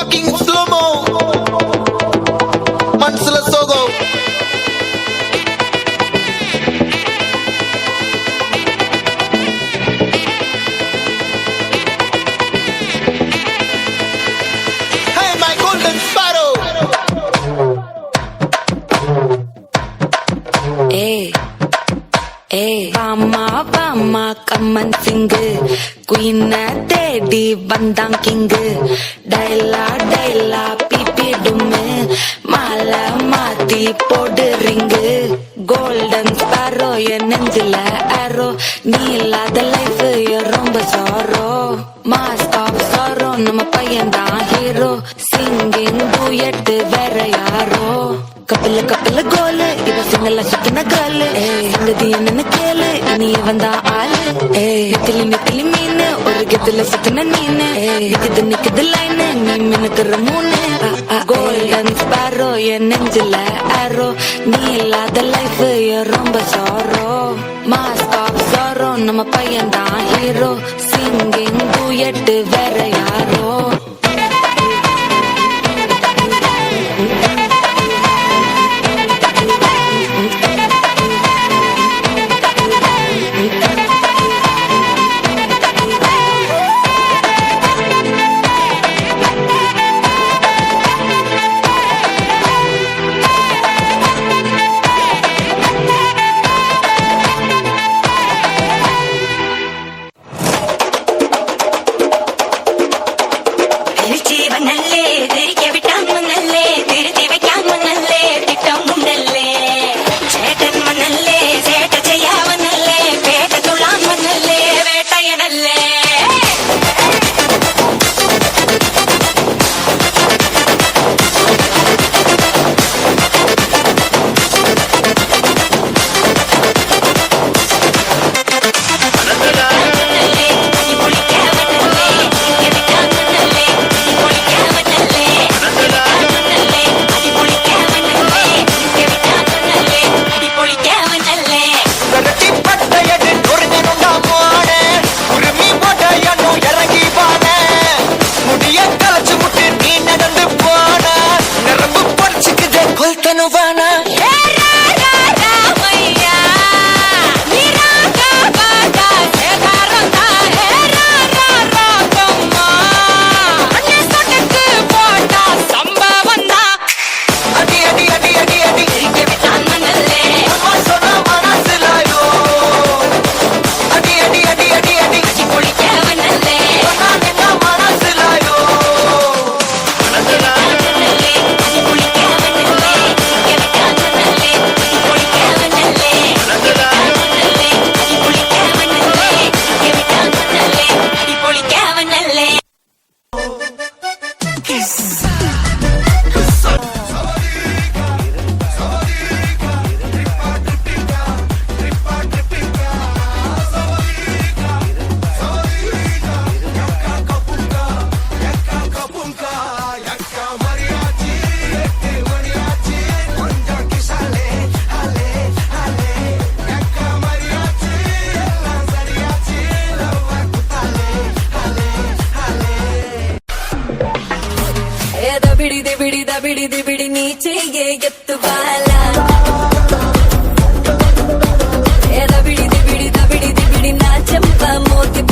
fucking slow-mo. Mansala Sogo. Hey, my golden sparrow. Hey, hey, Vama, come and sing. Queen Daddy, Bandang King. Daila, pipi dume. Mala, mati, pod ring. Golden sparrow, your nendila arrow. Neela, the life, your rumba sorrow. Mask of sorrow, nama payanda hero. Singing duet, vera yaro. Kapila கோலு இவ சிங்கல சுத்தின காலு சங்கதி என்னன்னு கேளு இனி வந்தா ஆளு நெத்திலி மீன் ஒரு கெத்துல சுத்தின நீனு நிக்குது லைனு நீ மினுக்குற மூணு கோல்டன் ஸ்பாரோ என் நெஞ்சில ஆரோ நீ இல்லாத லைஃப் ரொம்ப சாரோ மாஸ்க் ஆஃப் சாரோ நம்ம பையன் தான் ஹீரோ சிங்கிங் டூயட் வேற யாரோ ಬಿಡಿ ನೀಚೆಗೆ ಎತ್ತು ಬಾಲ ಬಿಡಿ ನಾ ಚಂಪ ಮೋತಿ